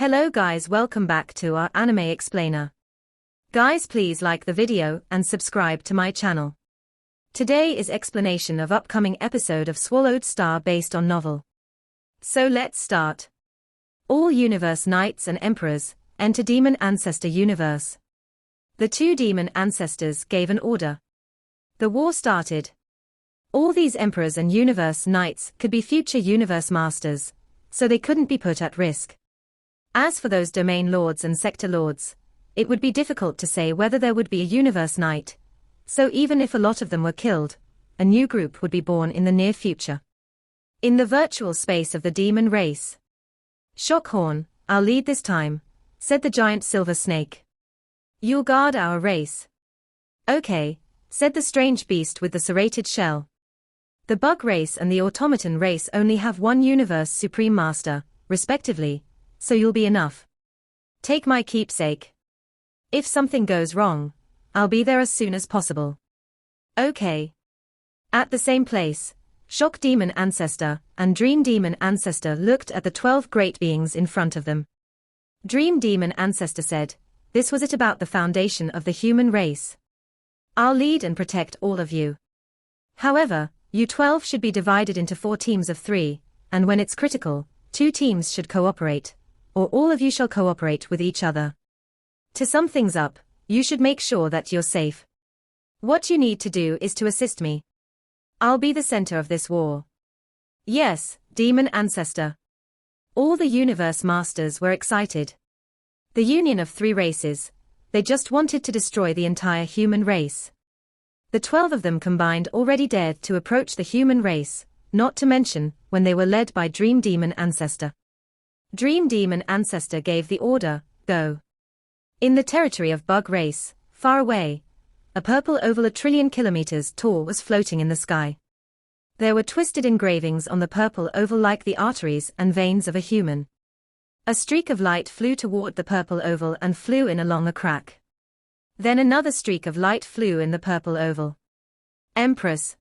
Hello guys, welcome back to our anime explainer. Guys, please like the video and subscribe to my channel. Today is explanation of upcoming episode of Swallowed Star based on novel. So let's start. All universe knights and emperors enter demon ancestor universe. The two demon ancestors gave an order. The war started. All these emperors and universe knights could be future universe masters, so they couldn't be put at risk. As for those domain lords and sector lords, it would be difficult to say whether there would be a universe knight, so even if a lot of them were killed, a new group would be born in the near future. In the virtual space of the demon race. Shockhorn, I'll lead this time, said the giant silver snake. You'll guard our race. Okay, said the strange beast with the serrated shell. The bug race and the automaton race only have one universe supreme master, respectively, so you'll be enough. Take my keepsake. If something goes wrong, I'll be there as soon as possible. Okay. At the same place, Shock Demon Ancestor and Dream Demon Ancestor looked at the 12 great beings in front of them. Dream Demon Ancestor said, "This was it about the foundation of the human race. I'll lead and protect all of you. However, you 12 should be divided into 4 teams of 3, and when it's critical, 2 teams should cooperate, or all of you shall cooperate with each other. To sum things up, you should make sure that you're safe. What you need to do is to assist me. I'll be the center of this war." Yes, Demon Ancestor. All the universe masters were excited. The union of 3 races, they just wanted to destroy the entire human race. The 12 of them combined already dared to approach the human race, not to mention when they were led by Dream Demon Ancestor. Dream Demon Ancestor gave the order, "Go." In the territory of Bug Race, far away, a purple oval 1,000,000,000,000 kilometers tall was floating in the sky. There were twisted engravings on the purple oval like the arteries and veins of a human. A streak of light flew toward the purple oval and flew in along a crack. Then another streak of light flew in the purple oval. Empress.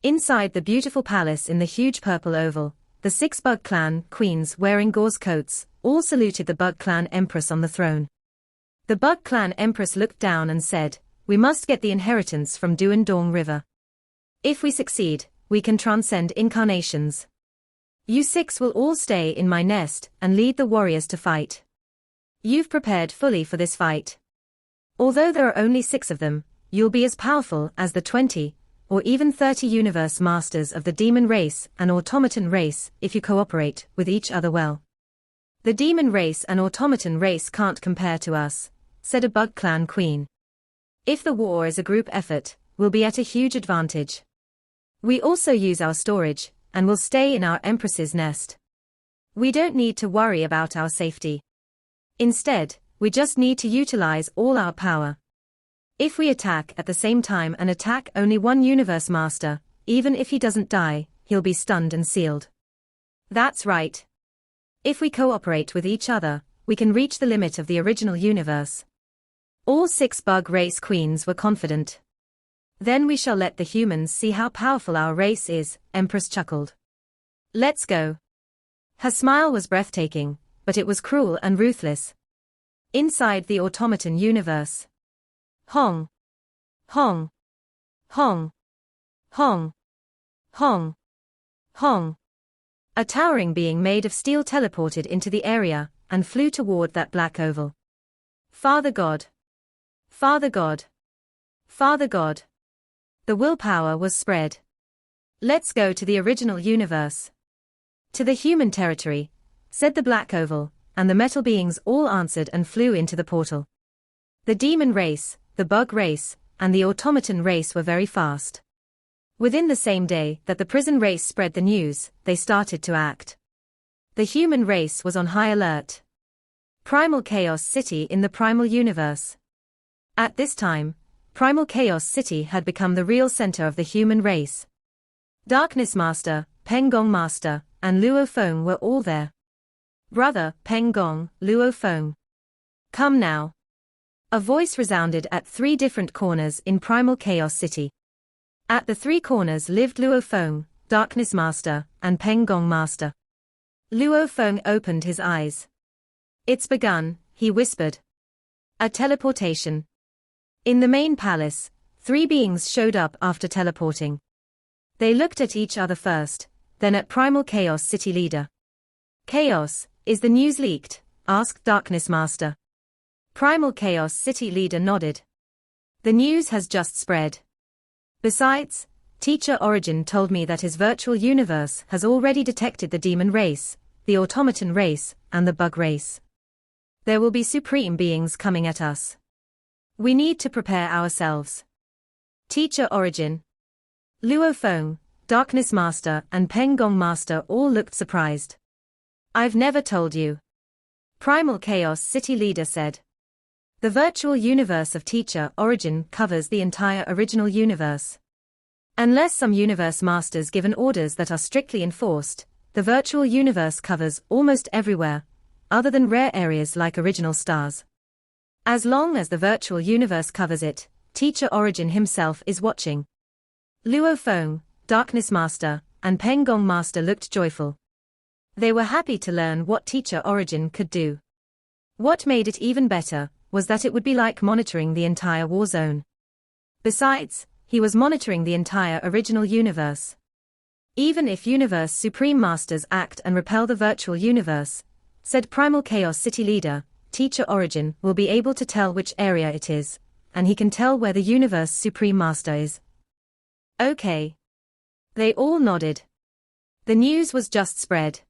Inside the beautiful palace in the huge purple oval, the 6 Bug Clan queens wearing gauze coats all saluted the Bug Clan Empress on the throne. The Bug Clan Empress looked down and said, "We must get the inheritance from Duandong River. If we succeed, we can transcend incarnations. You 6 will all stay in my nest and lead the warriors to fight. You've prepared fully for this fight. Although there are only 6 of them, you'll be as powerful as the 20, or even 30 universe masters of the demon race and automaton race if you cooperate with each other well. The demon race and automaton race can't compare to us," said a Bug Clan queen. "If the war is a group effort, we'll be at a huge advantage. We also use our storage, and will stay in our Empress's nest. We don't need to worry about our safety. Instead, we just need to utilize all our power. If we attack at the same time and attack only one universe master, even if he doesn't die, he'll be stunned and sealed. That's right. If we cooperate with each other, we can reach the limit of the original universe." All 6 Bug Race queens were confident. "Then we shall let the humans see how powerful our race is," Empress chuckled. "Let's go." Her smile was breathtaking, but it was cruel and ruthless. Inside the automaton universe. Hong. Hong. Hong. Hong. Hong. Hong. A towering being made of steel teleported into the area and flew toward that black oval. "Father God. Father God. Father God." The willpower was spread. "Let's go to the original universe. To the human territory," said the black oval, and the metal beings all answered and flew into the portal. The demon race, the bug race, and the automaton race were very fast. Within the same day that the prison race spread the news, they started to act. The human race was on high alert. Primal Chaos City in the Primal Universe. At this time, Primal Chaos City had become the real center of the human race. Darkness Master, Peng Gong Master, and Luo Feng were all there. "Brother, Peng Gong, Luo Feng. Come now." A voice resounded at 3 different corners in Primal Chaos City. At the 3 corners lived Luo Feng, Darkness Master, and Peng Gong Master. Luo Feng opened his eyes. It's begun, he whispered. A teleportation. In the main palace, 3 beings showed up after teleporting. They looked at each other first, then at Primal Chaos City Leader. Chaos, is the news leaked? Asked Darkness Master. Primal Chaos City Leader nodded. The news has just spread. Besides, Teacher Origin told me that his virtual universe has already detected the demon race, the automaton race, and the bug race. There will be supreme beings coming at us. We need to prepare ourselves. Teacher Origin, Luo Feng, Darkness Master, and Peng Gong Master all looked surprised. I've never told you. Primal Chaos City Leader said. The virtual universe of Teacher Origin covers the entire original universe. Unless some universe masters given orders that are strictly enforced, the virtual universe covers almost everywhere, other than rare areas like original stars. As long as the virtual universe covers it, Teacher Origin himself is watching. Luo Feng, Darkness Master, and Peng Gong Master looked joyful. They were happy to learn what Teacher Origin could do. What made it even better was that it would be like monitoring the entire war zone. Besides, he was monitoring the entire original universe. Even if Universe Supreme Masters act and repel the virtual universe, said Primal Chaos City Leader, Teacher Origin will be able to tell which area it is, and he can tell where the Universe Supreme Master is. Okay. They all nodded. The news was just spread.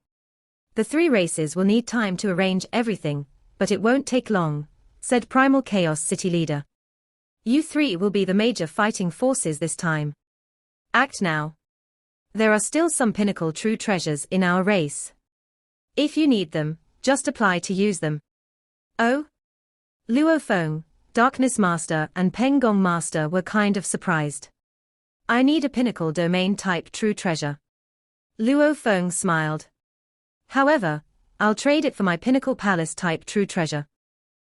The 3 races will need time to arrange everything, but it won't take long, said Primal Chaos City Leader. You 3 will be the major fighting forces this time. Act now. There are still some pinnacle true treasures in our race. If you need them, just apply to use them. Oh? Luo Feng, Darkness Master, and Peng Gong Master were kind of surprised. I need a pinnacle domain type true treasure. Luo Feng smiled. However, I'll trade it for my pinnacle palace type true treasure.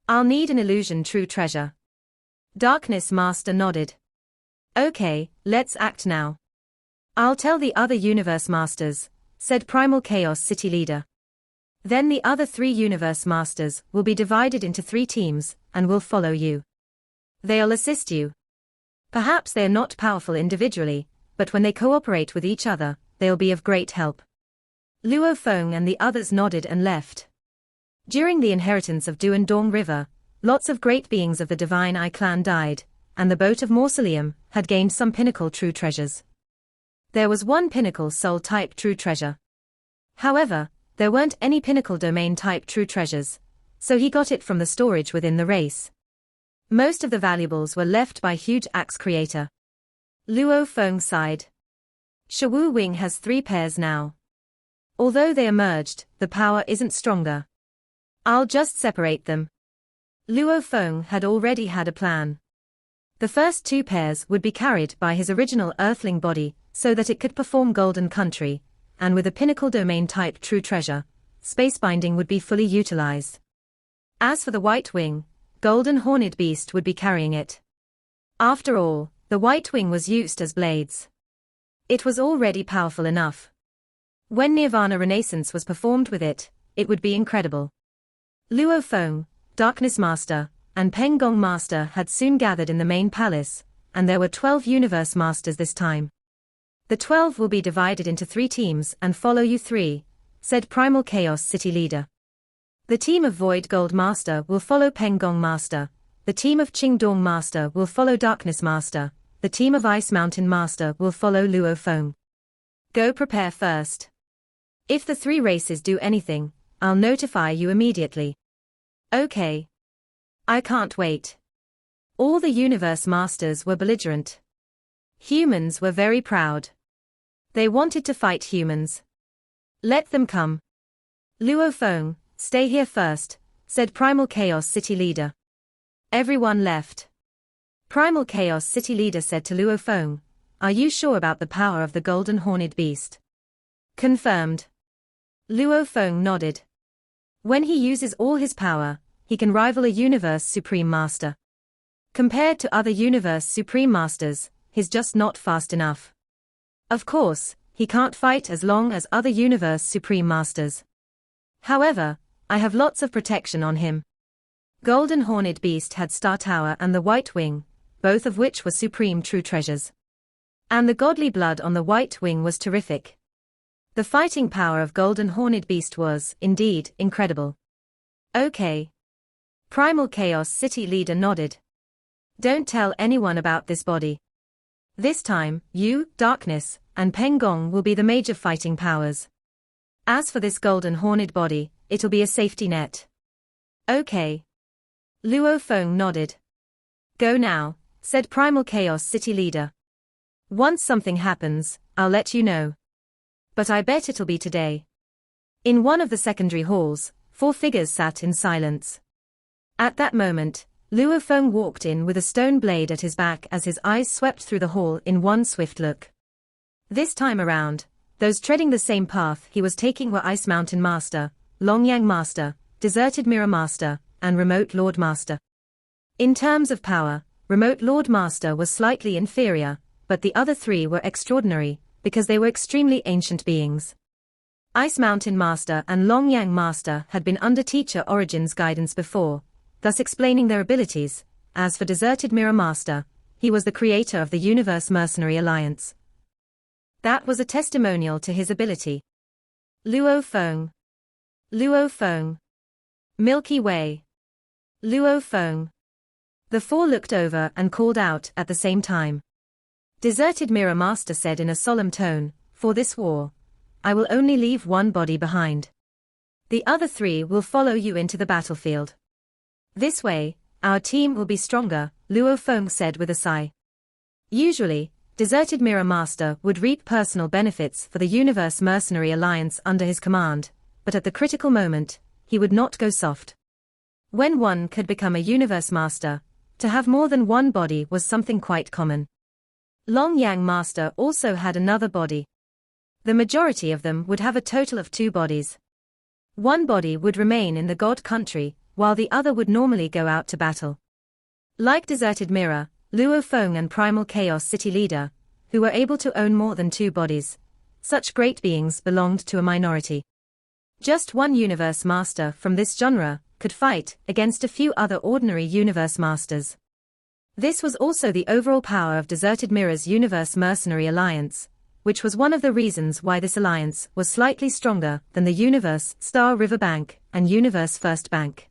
I'll need an illusion true treasure. Darkness Master nodded. Okay, let's act now. I'll tell the other universe masters, said Primal Chaos City Leader. Then the other 3 universe masters will be divided into 3 teams, and will follow you. They'll assist you. Perhaps they're not powerful individually, but when they cooperate with each other, they'll be of great help. Luo Feng and the others nodded and left. During the inheritance of Duan Dong River, lots of great beings of the Divine Eye clan died, and the boat of Mausoleum had gained some pinnacle true treasures. There was 1 pinnacle soul type true treasure. However, there weren't any pinnacle domain type true treasures, so he got it from the storage within the race. Most of the valuables were left by Huge Axe Creator. Luo Feng sighed. Shawu Wing has 3 pairs now. Although they are merged, the power isn't stronger. I'll just separate them. Luo Feng had already had a plan. The first 2 pairs would be carried by his original Earthling body, so that it could perform Golden Country, and with a pinnacle domain type true treasure, space binding would be fully utilized. As for the White Wing, Golden Horned Beast would be carrying it. After all, the White Wing was used as blades. It was already powerful enough. When Nirvana Renaissance was performed with it, it would be incredible. Luo Feng, Darkness Master, and Peng Gong Master had soon gathered in the main palace, and there were 12 Universe Masters this time. The 12 will be divided into 3 teams and follow you 3, said Primal Chaos City Leader. The team of Void Gold Master will follow Peng Gong Master, the team of Qing Dong Master will follow Darkness Master, the team of Ice Mountain Master will follow Luo Feng. Go prepare first. If the 3 races do anything, I'll notify you immediately. Okay. I can't wait. All the Universe Masters were belligerent. Humans were very proud. They wanted to fight humans. Let them come. Luo Feng, stay here first, said Primal Chaos City Leader. Everyone left. Primal Chaos City Leader said to Luo Feng, are you sure about the power of the Golden Horned Beast? Confirmed. Luo Feng nodded. When he uses all his power, he can rival a Universe Supreme Master. Compared to other Universe Supreme Masters, he's just not fast enough. Of course, he can't fight as long as other Universe Supreme Masters. However, I have lots of protection on him. Golden Horned Beast had Star Tower and the White Wing, both of which were supreme true treasures. And the godly blood on the White Wing was terrific. The fighting power of Golden Horned Beast was, indeed, incredible. Okay. Primal Chaos City leader nodded. Don't tell anyone about this body. This time, you, Darkness, and Pengong will be the major fighting powers. As for this Golden Horned body, it'll be a safety net. Okay. Luo Feng nodded. Go now, said Primal Chaos City leader. Once something happens, I'll let you know. But I bet it'll be today. In one of the secondary halls, 4 figures sat in silence. At that moment, Luo Feng walked in with a stone blade at his back as his eyes swept through the hall in one swift look. This time around, those treading the same path he was taking were Ice Mountain Master, Longyang Master, Deserted Mirror Master, and Remote Lord Master. In terms of power, Remote Lord Master was slightly inferior, but the other 3 were extraordinary, because they were extremely ancient beings. Ice Mountain Master and Longyang Master had been under Teacher Origin's guidance before, thus explaining their abilities. As for Deserted Mirror Master, he was the creator of the Universe Mercenary Alliance. That was a testimonial to his ability. Luo Feng. Luo Feng. Milky Way. Luo Feng. The 4 looked over and called out at the same time. Deserted Mirror Master said in a solemn tone, for this war, I will only leave 1 body behind. The other 3 will follow you into the battlefield. This way, our team will be stronger, Luo Feng said with a sigh. Usually, Deserted Mirror Master would reap personal benefits for the Universe Mercenary Alliance under his command, but at the critical moment, he would not go soft. When one could become a Universe Master, to have more than 1 body was something quite common. Longyang Master also had another body. The majority of them would have a total of 2 bodies. 1 body would remain in the God Country, while the other would normally go out to battle. Like Deserted Mirror, Luo Feng and Primal Chaos City leader, who were able to own more than 2 bodies, such great beings belonged to a minority. Just 1 Universe Master from this genre could fight against a few other ordinary Universe Masters. This was also the overall power of Deserted Mirror's Universe Mercenary Alliance, which was one of the reasons why this alliance was slightly stronger than the Universe Star River Bank and Universe First Bank.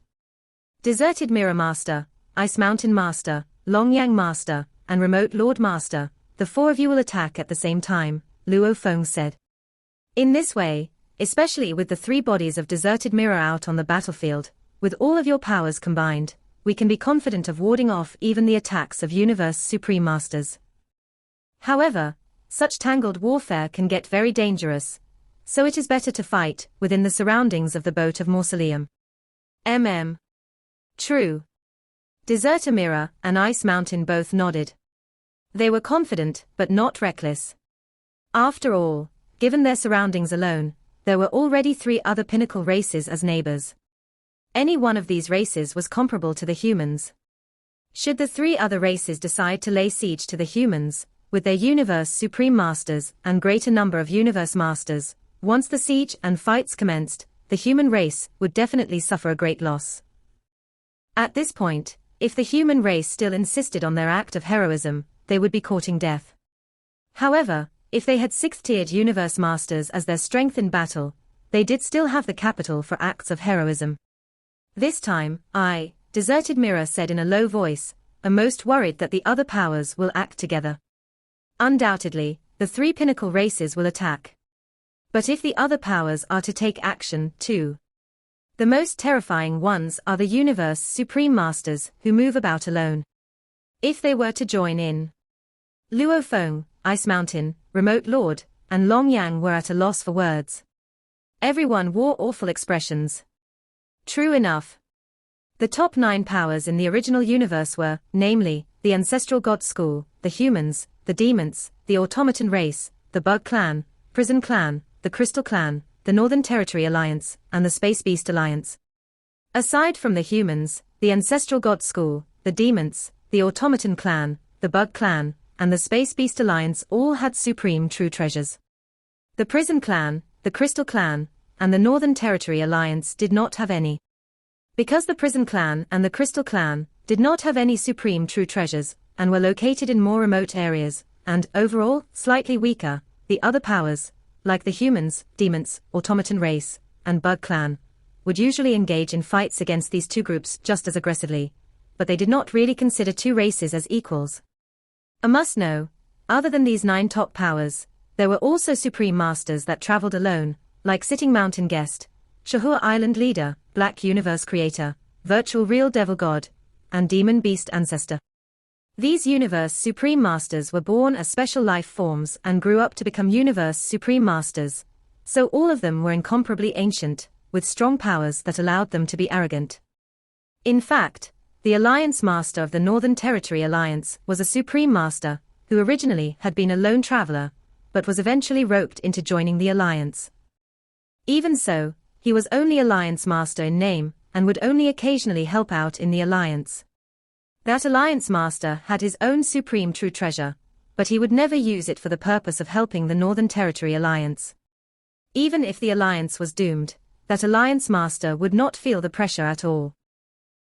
Deserted Mirror Master, Ice Mountain Master, Longyang Master, and Remote Lord Master, the 4 of you will attack at the same time, Luo Feng said. In this way, especially with the 3 bodies of Deserted Mirror out on the battlefield, with all of your powers combined, we can be confident of warding off even the attacks of Universe Supreme Masters. However, such tangled warfare can get very dangerous, so it is better to fight within the surroundings of the Boat of Mausoleum. True. Deserter Mirror and Ice Mountain both nodded. They were confident but not reckless. After all, given their surroundings alone, there were already 3 other pinnacle races as neighbors. Any one of these races was comparable to the humans. Should the 3 other races decide to lay siege to the humans, with their Universe Supreme Masters and greater number of Universe Masters, once the siege and fights commenced, the human race would definitely suffer a great loss. At this point, if the human race still insisted on their act of heroism, they would be courting death. However, if they had 6th-tiered Universe Masters as their strength in battle, they did still have the capital for acts of heroism. This time, I, Deserted Mirror said in a low voice, am most worried that the other powers will act together. Undoubtedly, the 3 pinnacle races will attack. But if the other powers are to take action, too. The most terrifying ones are the Universe Supreme Masters who move about alone. If they were to join in. Luo Feng, Ice Mountain, Remote Lord, and Longyang were at a loss for words. Everyone wore awful expressions. True enough. The top 9 powers in the original universe were, namely, the Ancestral God School, the Humans, the Demons, the Automaton Race, the Bug Clan, Prison Clan, the Crystal Clan, the Northern Territory Alliance, and the Space Beast Alliance. Aside from the Humans, the Ancestral God School, the Demons, the Automaton Clan, the Bug Clan, and the Space Beast Alliance all had supreme true treasures. The Prison Clan, the Crystal Clan, and the Northern Territory Alliance did not have any. Because the Prison Clan and the Crystal Clan did not have any supreme true treasures, and were located in more remote areas, and, overall, slightly weaker, the other powers, like the humans, demons, automaton race, and bug clan, would usually engage in fights against these two groups just as aggressively, but they did not really consider two races as equals. A must know, other than these 9 top powers, there were also supreme masters that traveled alone, like Sitting Mountain Guest, Shahua Island Leader, Black Universe Creator, Virtual Real Devil God, and Demon Beast Ancestor. These Universe Supreme Masters were born as special life forms and grew up to become Universe Supreme Masters, so all of them were incomparably ancient, with strong powers that allowed them to be arrogant. In fact, the Alliance Master of the Northern Territory Alliance was a Supreme Master, who originally had been a lone traveler, but was eventually roped into joining the Alliance. Even so, he was only Alliance Master in name, and would only occasionally help out in the Alliance. That Alliance Master had his own supreme true treasure, but he would never use it for the purpose of helping the Northern Territory Alliance. Even if the Alliance was doomed, that Alliance Master would not feel the pressure at all.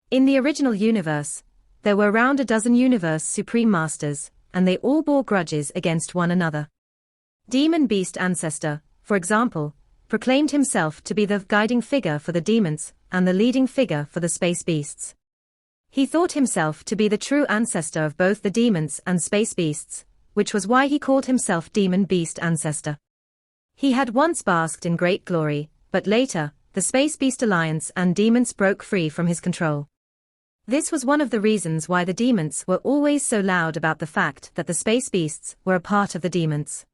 In the original universe, there were around a dozen Universe Supreme Masters, and they all bore grudges against one another. Demon Beast Ancestor, for example, proclaimed himself to be the guiding figure for the demons and the leading figure for the space beasts. He thought himself to be the true ancestor of both the demons and space beasts, which was why he called himself Demon Beast Ancestor. He had once basked in great glory, but later, the Space Beast Alliance and demons broke free from his control. This was one of the reasons why the demons were always so loud about the fact that the space beasts were a part of the demons.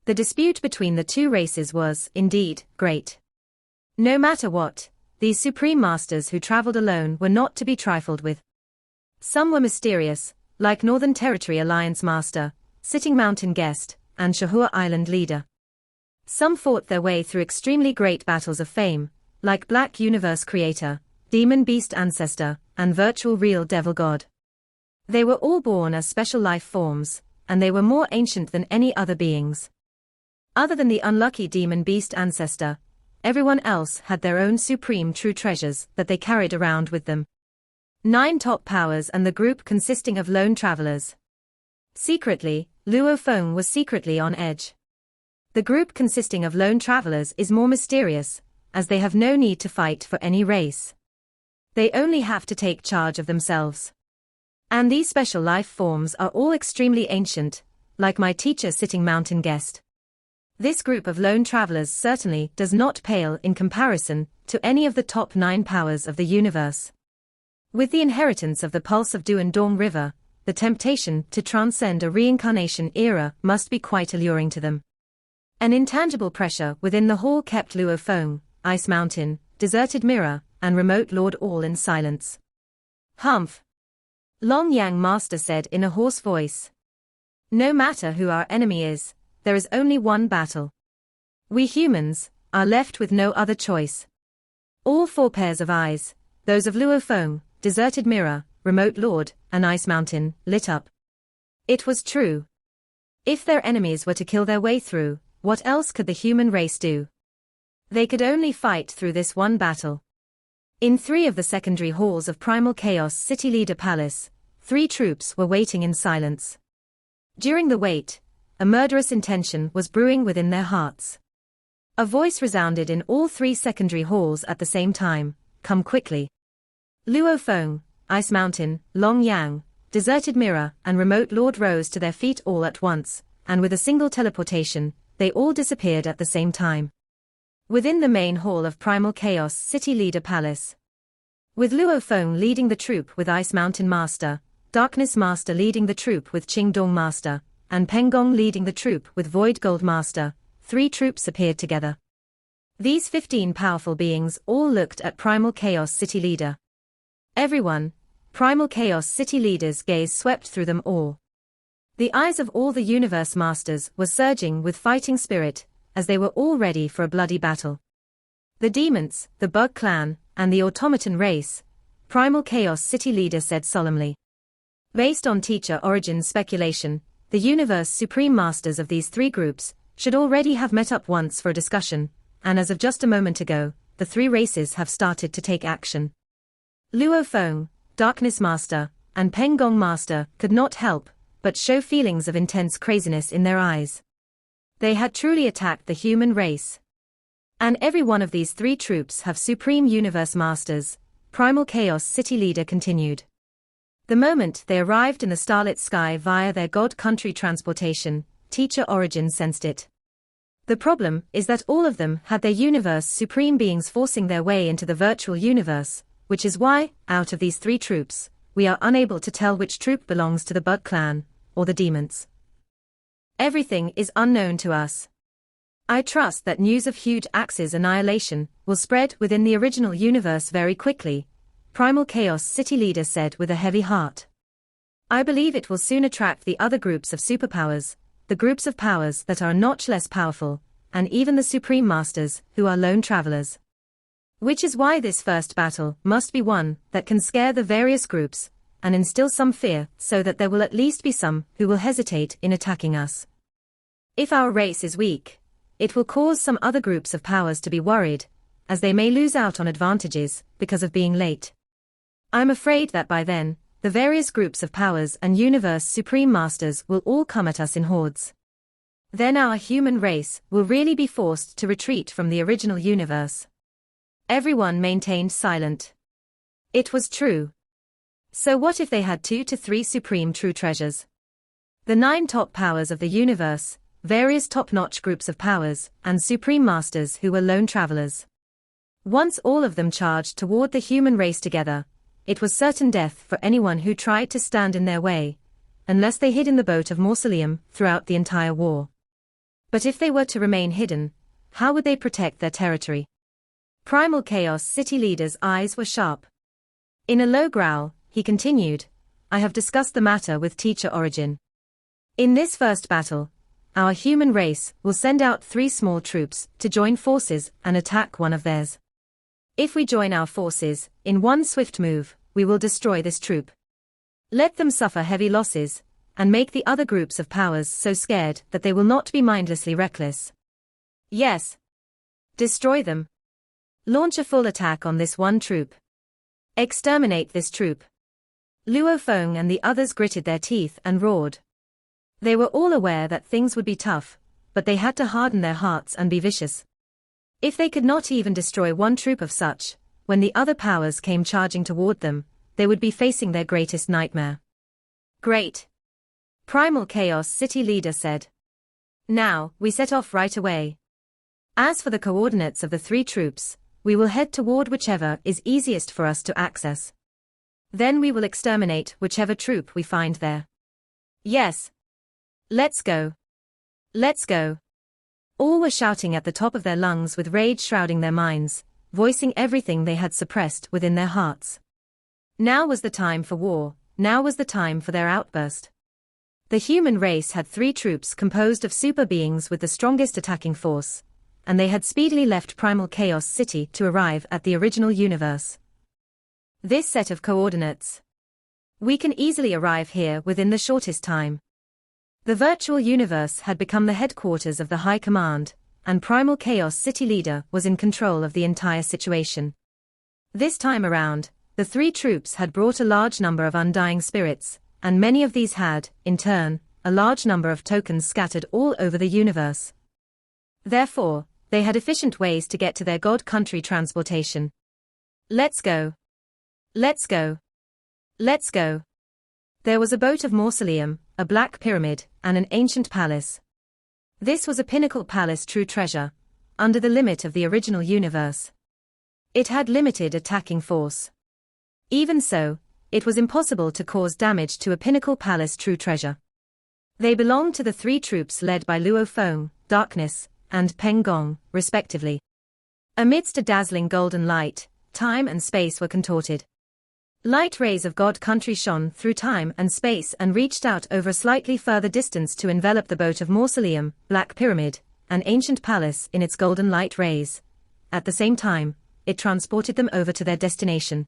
The dispute between the two races was, indeed, great. No matter what, these supreme masters who traveled alone were not to be trifled with. Some were mysterious, like Northern Territory Alliance Master, Sitting Mountain Guest, and Shahua Island Leader. Some fought their way through extremely great battles of fame, like Black Universe Creator, Demon Beast Ancestor, and Virtual Real Devil God. They were all born as special life forms, and they were more ancient than any other beings. Other than the unlucky Demon Beast Ancestor, everyone else had their own supreme true treasures that they carried around with them. 9 top powers and the group consisting of lone travelers. Secretly, Luo Feng was secretly on edge. The group consisting of lone travelers is more mysterious, as they have no need to fight for any race. They only have to take charge of themselves. And these special life forms are all extremely ancient, like my teacher Sitting Mountain Guest. This group of lone travelers certainly does not pale in comparison to any of the top 9 powers of the universe. With the inheritance of the pulse of Dew and Dawn River, the temptation to transcend a reincarnation era must be quite alluring to them. An intangible pressure within the hall kept Luo Feng, Ice Mountain, Deserted Mirror, and Remote Lord all in silence. Humph! Long Yang Master said in a hoarse voice. No matter who our enemy is, there is only one battle. We humans are left with no other choice. All 4 pairs of eyes, those of Luo Feng, Deserted Mirror, Remote Lord, and Ice Mountain, lit up. It was true. If their enemies were to kill their way through, what else could the human race do? They could only fight through this one battle. In 3 of the secondary halls of Primal Chaos City Leader Palace, 3 troops were waiting in silence. During the wait, a murderous intention was brewing within their hearts. A voice resounded in all 3 secondary halls at the same time, come quickly. Luo Feng, Ice Mountain, Long Yang, Deserted Mirror, and Remote Lord rose to their feet all at once, and with a single teleportation, they all disappeared at the same time. Within the main hall of Primal Chaos City Leader Palace. With Luo Feng leading the troop with Ice Mountain Master, Darkness Master leading the troop with Qingdong Master, and Pengong leading the troop with Void Gold Master, 3 troops appeared together. These 15 powerful beings all looked at Primal Chaos City Leader. Everyone, Primal Chaos City Leader's gaze swept through them all. The eyes of all the Universe Masters were surging with fighting spirit, as they were all ready for a bloody battle. The demons, the Bug Clan, and the Automaton race, Primal Chaos City Leader said solemnly. Based on teacher origin speculation, the Universe Supreme Masters of these 3 groups should already have met up once for a discussion, and as of just a moment ago, the three races have started to take action. Luo Feng, Darkness Master, and Peng Gong Master could not help but show feelings of intense craziness in their eyes. They had truly attacked the human race. And every one of these three troops have Supreme Universe Masters, Primal Chaos City Leader continued. The moment they arrived in the starlit sky via their God Country transportation, Teacher Origin sensed it. The problem is that all of them had their universe supreme beings forcing their way into the virtual universe, which is why, out of these three troops, we are unable to tell which troop belongs to the Bud clan, or the demons. Everything is unknown to us. I trust that news of Huge Axe's annihilation will spread within the original universe very quickly, Primal Chaos City Leader said with a heavy heart. I believe it will soon attract the other groups of superpowers, the groups of powers that are a notch less powerful, and even the Supreme Masters, who are lone travelers. Which is why this first battle must be one that can scare the various groups, and instill some fear so that there will at least be some who will hesitate in attacking us. If our race is weak, it will cause some other groups of powers to be worried, as they may lose out on advantages because of being late. I'm afraid that by then, the various groups of powers and universe supreme masters will all come at us in hordes. Then our human race will really be forced to retreat from the original universe. Everyone maintained silent. It was true. So what if they had 2 to 3 supreme true treasures? The 9 top powers of the universe, various top-notch groups of powers, and supreme masters who were lone travelers. Once all of them charged toward the human race together, it was certain death for anyone who tried to stand in their way, unless they hid in the boat of Mausoleum throughout the entire war. But if they were to remain hidden, how would they protect their territory? Primal Chaos City Leader's eyes were sharp. In a low growl, he continued, I have discussed the matter with Teacher Origin. In this first battle, our human race will send out 3 small troops to join forces and attack one of theirs. If we join our forces, in one swift move, we will destroy this troop. Let them suffer heavy losses, and make the other groups of powers so scared that they will not be mindlessly reckless. Yes. Destroy them. Launch a full attack on this one troop. Exterminate this troop. Luo Feng and the others gritted their teeth and roared. They were all aware that things would be tough, but they had to harden their hearts and be vicious. If they could not even destroy one troop of such, when the other powers came charging toward them, they would be facing their greatest nightmare. Great. Primal Chaos City Leader said. Now, we set off right away. As for the coordinates of the 3 troops, we will head toward whichever is easiest for us to access. Then we will exterminate whichever troop we find there. Yes. Let's go. Let's go. All were shouting at the top of their lungs with rage shrouding their minds, voicing everything they had suppressed within their hearts. Now was the time for war, now was the time for their outburst. The human race had 3 troops composed of super beings with the strongest attacking force, and they had speedily left Primal Chaos City to arrive at the original universe. This set of coordinates. We can easily arrive here within the shortest time. The virtual universe had become the headquarters of the High Command, and Primal Chaos City Leader was in control of the entire situation. This time around, the 3 troops had brought a large number of undying spirits, and many of these had, in turn, a large number of tokens scattered all over the universe. Therefore, they had efficient ways to get to their God Country transportation. Let's go. Let's go. Let's go. There was a boat of Mausoleum, a black pyramid, and an ancient palace. This was a pinnacle palace true treasure, under the limit of the original universe. It had limited attacking force. Even so, it was impossible to cause damage to a pinnacle palace true treasure. They belonged to the 3 troops led by Luo Feng, Darkness, and Peng Gong, respectively. Amidst a dazzling golden light, time and space were contorted. Light rays of God Country shone through time and space and reached out over a slightly further distance to envelop the boat of Mausoleum, Black Pyramid, and Ancient Palace in its golden light rays. At the same time, it transported them over to their destination.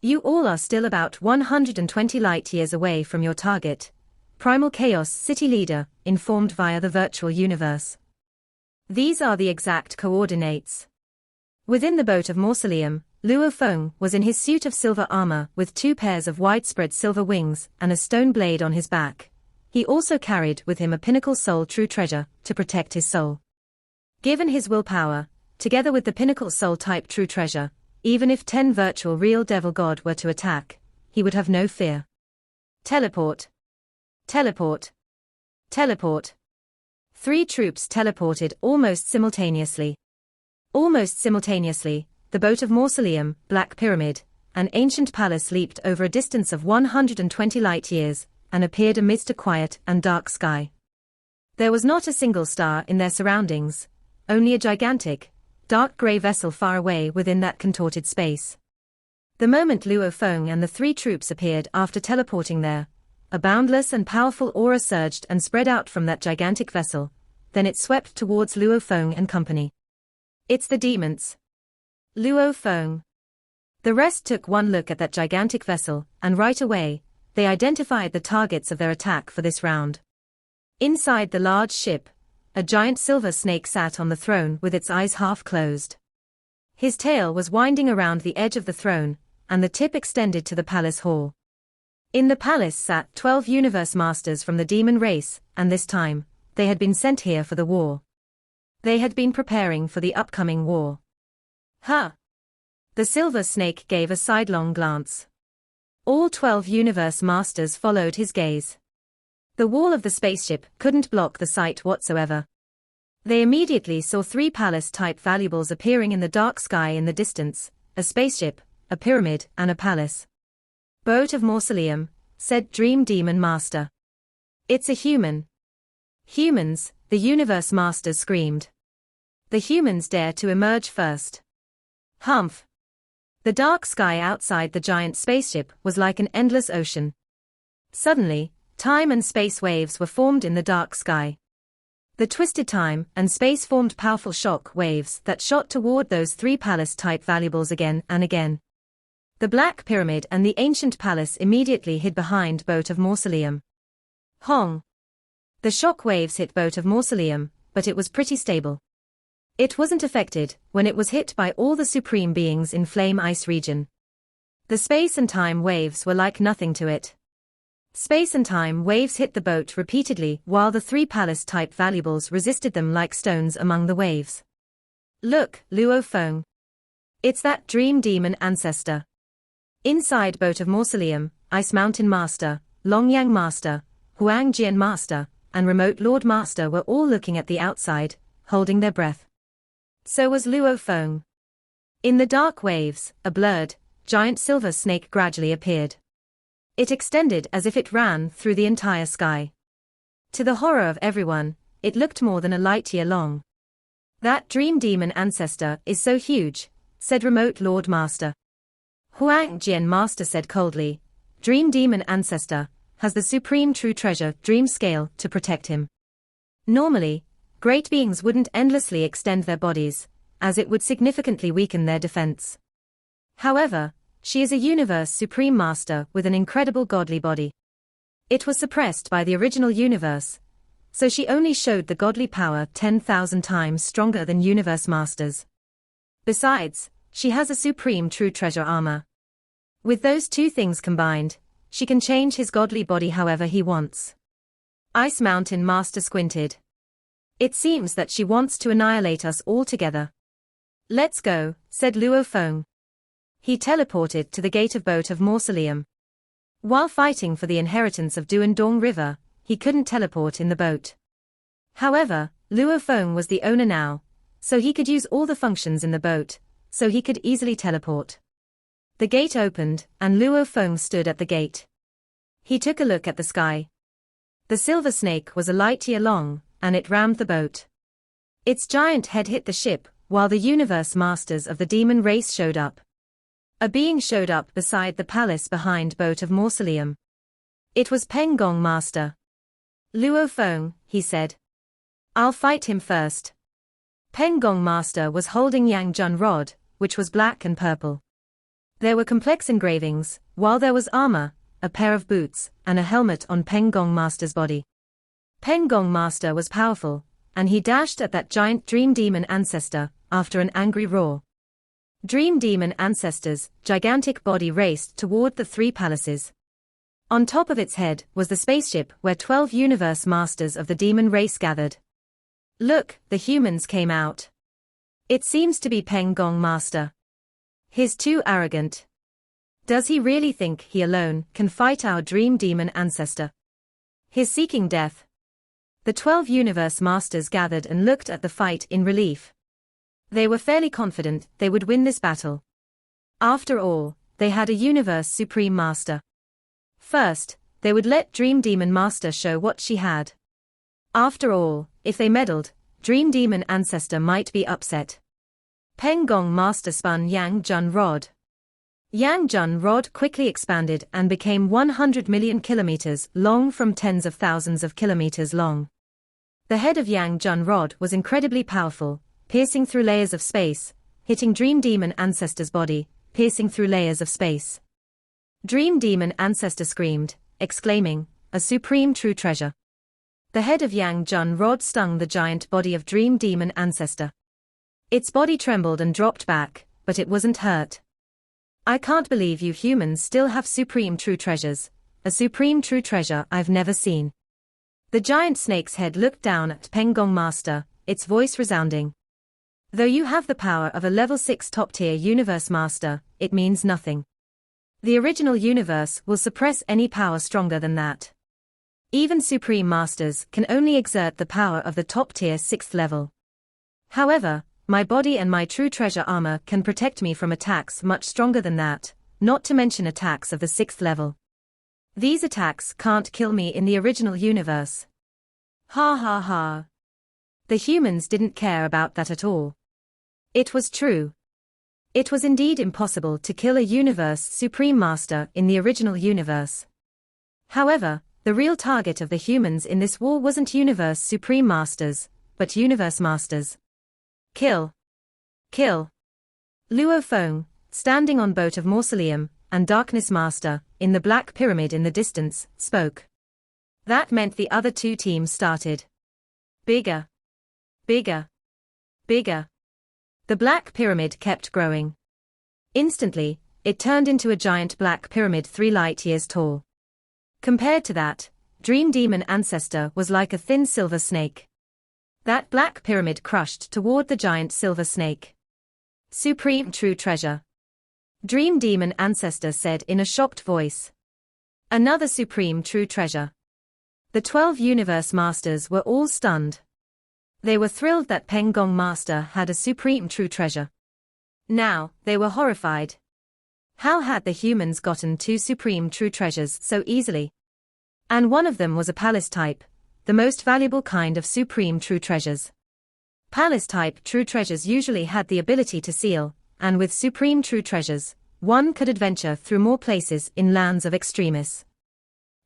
You all are still about 120 light-years away from your target, Primal Chaos City Leader informed via the virtual universe. These are the exact coordinates. Within the boat of Mausoleum, Luo Feng was in his suit of silver armor with 2 pairs of widespread silver wings and a stone blade on his back. He also carried with him a pinnacle soul true treasure to protect his soul. Given his willpower, together with the pinnacle soul type true treasure, even if 10 virtual real devil god were to attack, he would have no fear. Teleport. Teleport. Teleport. 3 troops teleported almost simultaneously. Almost simultaneously, the boat of Mausoleum, Black Pyramid, an ancient palace leaped over a distance of 120 light-years, and appeared amidst a quiet and dark sky. There was not a single star in their surroundings, only a gigantic, dark grey vessel far away within that contorted space. The moment Luo Feng and the 3 troops appeared after teleporting there, a boundless and powerful aura surged and spread out from that gigantic vessel, then it swept towards Luo Feng and company. It's the demons. Luo Feng. The rest took one look at that gigantic vessel, and right away, they identified the targets of their attack for this round. Inside the large ship, a giant silver snake sat on the throne with its eyes half closed. His tail was winding around the edge of the throne, and the tip extended to the palace hall. In the palace sat 12 universe masters from the demon race, and this time, they had been sent here for the war. They had been preparing for the upcoming war. Huh! The silver snake gave a sidelong glance. All 12 universe masters followed his gaze. The wall of the spaceship couldn't block the sight whatsoever. They immediately saw 3 palace-type valuables appearing in the dark sky in the distance, a spaceship, a pyramid, and a palace. Boat of Mausoleum, said Dream Demon Master. It's a human. Humans, the universe masters screamed. The humans dare to emerge first. Humph. The dark sky outside the giant spaceship was like an endless ocean. Suddenly, time and space waves were formed in the dark sky. The twisted time and space formed powerful shock waves that shot toward those 3 palace-type valuables again and again. The Black Pyramid and the ancient palace immediately hid behind boat of Mausoleum. Hong. The shock waves hit boat of Mausoleum, but it was pretty stable. It wasn't affected when it was hit by all the supreme beings in Flame Ice region. The space and time waves were like nothing to it. Space and time waves hit the boat repeatedly while the 3 palace-type valuables resisted them like stones among the waves. Look, Luo Feng. It's that dream demon ancestor. Inside boat of Mausoleum, Ice Mountain Master, Longyang Master, Huang Jian Master, and Remote Lord Master were all looking at the outside, holding their breath. So was Luo Feng. In the dark waves, a blurred, giant silver snake gradually appeared. It extended as if it ran through the entire sky. To the horror of everyone, it looked more than a light-year long. That dream demon ancestor is so huge, said Remote Lord Master. Huang Jian Master said coldly, Dream demon ancestor has the supreme true treasure dream scale to protect him. Normally, great beings wouldn't endlessly extend their bodies, as it would significantly weaken their defense. However, she is a universe supreme master with an incredible godly body. It was suppressed by the original universe, so she only showed the godly power 10,000 times stronger than universe masters. Besides, she has a supreme true treasure armor. With those 2 things combined, she can change his godly body however he wants. Ice Mountain Master squinted. It seems that she wants to annihilate us all together. Let's go, said Luo Feng. He teleported to the gate of boat of Mausoleum. While fighting for the inheritance of Duandong River, he couldn't teleport in the boat. However, Luo Feng was the owner now, so he could use all the functions in the boat, so he could easily teleport. The gate opened, and Luo Feng stood at the gate. He took a look at the sky. The silver snake was a light-year long, and it rammed the boat. Its giant head hit the ship, while the universe masters of the demon race showed up. A being showed up beside the palace behind boat of Mausoleum. It was Peng Gong Master. Luo Feng, he said. I'll fight him first. Peng Gong Master was holding Yang Jun Rod, which was black and purple. There were complex engravings, while there was armor, a pair of boots, and a helmet on Peng Gong Master's body. Peng Gong Master was powerful, and he dashed at that giant Dream Demon ancestor, after an angry roar. Dream Demon ancestor's gigantic body raced toward the three palaces. On top of its head was the spaceship where 12 universe masters of the demon race gathered. Look, the humans came out. It seems to be Peng Gong Master. He's too arrogant. Does he really think he alone can fight our Dream Demon ancestor? He's seeking death. The 12 universe masters gathered and looked at the fight in relief. They were fairly confident they would win this battle. After all, they had a universe supreme master. First, they would let Dream Demon Master show what she had. After all, if they meddled, Dream Demon ancestor might be upset. Peng Gong Master spun Yang Jun Rod. Yang Jun Rod quickly expanded and became 100 million kilometers long from tens of thousands of kilometers long. The head of Yang Jun Rod was incredibly powerful, piercing through layers of space, hitting Dream Demon Ancestor's body, piercing through layers of space. Dream Demon Ancestor screamed, exclaiming, "A supreme true treasure." The head of Yang Jun Rod stung the giant body of Dream Demon Ancestor. Its body trembled and dropped back, but it wasn't hurt. "I can't believe you humans still have supreme true treasures, a supreme true treasure I've never seen." The giant snake's head looked down at Peng Gong Master, its voice resounding. "Though you have the power of a level 6 top-tier universe master, it means nothing. The original universe will suppress any power stronger than that. Even supreme masters can only exert the power of the top-tier 6th level. However, my body and my true treasure armor can protect me from attacks much stronger than that, not to mention attacks of the 6th level. These attacks can't kill me in the original universe." Ha ha ha. The humans didn't care about that at all. It was true. It was indeed impossible to kill a universe supreme master in the original universe. However, the real target of the humans in this war wasn't universe supreme masters, but universe masters. Kill. Kill. Luo Feng, standing on boat of Mausoleum, and Darkness Master, in the Black Pyramid in the distance, spoke. That meant the other two teams started. Bigger. Bigger. Bigger. The Black Pyramid kept growing. Instantly, it turned into a giant Black Pyramid 3 light years tall. Compared to that, Dream Demon Ancestor was like a thin silver snake. That Black Pyramid crushed toward the giant silver snake. "Supreme true treasure," Dream Demon Ancestor said in a shocked voice. "Another supreme true treasure." The 12 universe masters were all stunned. They were thrilled that Peng Gong Master had a supreme true treasure. Now, they were horrified. How had the humans gotten 2 supreme true treasures so easily? And one of them was a palace type, the most valuable kind of supreme true treasures. Palace type true treasures usually had the ability to seal, and with supreme true treasures, one could adventure through more places in lands of extremis.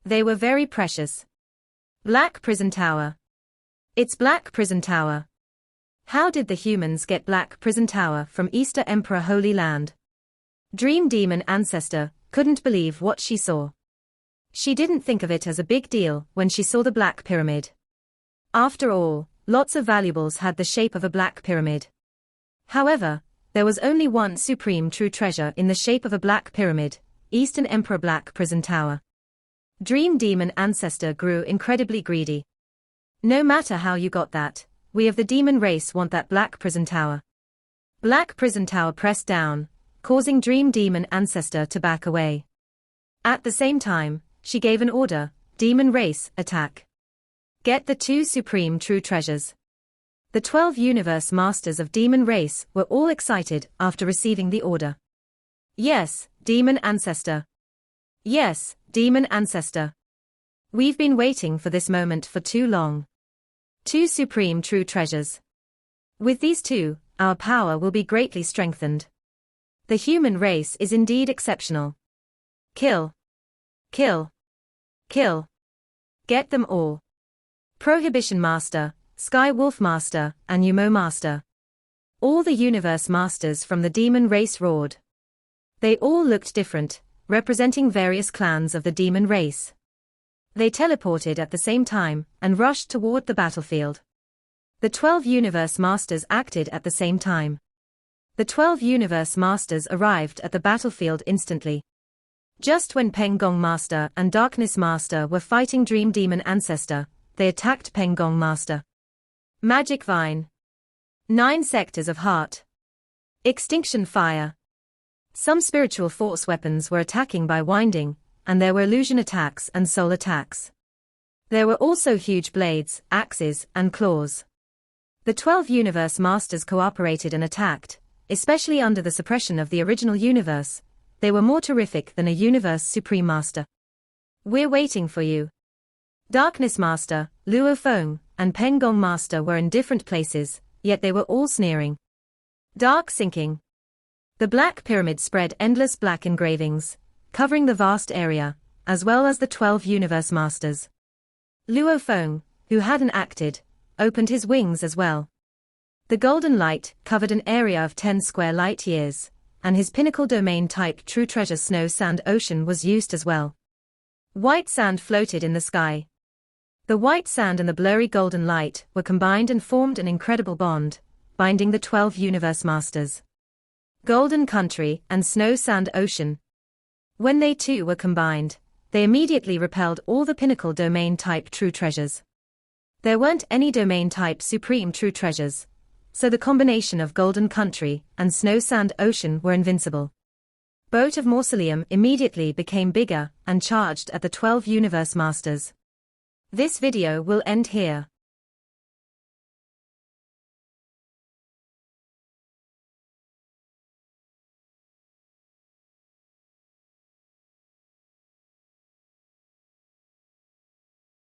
They were very precious. Black Prison Tower. It's Black Prison Tower. How did the humans get Black Prison Tower from Easter Emperor Holy Land? Dream Demon Ancestor couldn't believe what she saw. She didn't think of it as a big deal when she saw the Black Pyramid. After all, lots of valuables had the shape of a Black Pyramid. However, there was only one supreme true treasure in the shape of a Black Pyramid, Eastern Emperor Black Prison Tower. Dream Demon Ancestor grew incredibly greedy. "No matter how you got that, we of the demon race want that Black Prison Tower." Black Prison Tower pressed down, causing Dream Demon Ancestor to back away. At the same time, she gave an order, "Demon race, attack. Get the 2 supreme true treasures." The 12 universe masters of demon race were all excited after receiving the order. "Yes, Demon Ancestor. Yes, Demon Ancestor. We've been waiting for this moment for too long. 2 supreme true treasures. With these 2, our power will be greatly strengthened. The human race is indeed exceptional. Kill. Kill. Kill. Get them all. Prohibition Master, Sky Wolf Master, and Yumo Master. All the universe masters from the demon race roared. They all looked different, representing various clans of the demon race. They teleported at the same time and rushed toward the battlefield. The 12 Universe Masters acted at the same time. The 12 Universe Masters arrived at the battlefield instantly. Just when Peng Gong Master and Darkness Master were fighting Dream Demon Ancestor, they attacked Peng Gong Master. Magic Vine. 9 Sectors of Heart. Extinction Fire. Some spiritual force weapons were attacking by winding, and there were illusion attacks and soul attacks. There were also huge blades, axes, and claws. The 12 Universe Masters cooperated and attacked, especially under the suppression of the original universe. They were more terrific than a Universe Supreme Master. We're waiting for you. Darkness Master, Luo Feng, and Peng Gong Master were in different places, yet they were all sneering. Dark Sinking. The Black Pyramid spread endless black engravings, covering the vast area, as well as the 12 Universe Masters. Luo Feng, who hadn't acted, opened his wings as well. The golden light covered an area of 10 square light years, and his pinnacle domain-type true treasure Snow Sand Ocean was used as well. White sand floated in the sky. The white sand and the blurry golden light were combined and formed an incredible bond, binding the 12 Universe Masters. Golden Country and Snow Sand Ocean. When they two were combined, they immediately repelled all the pinnacle domain-type true treasures. There weren't any domain-type supreme true treasures, so the combination of Golden Country and Snow Sand Ocean were invincible. Boat of Mausoleum immediately became bigger and charged at the 12 Universe Masters. This video will end here.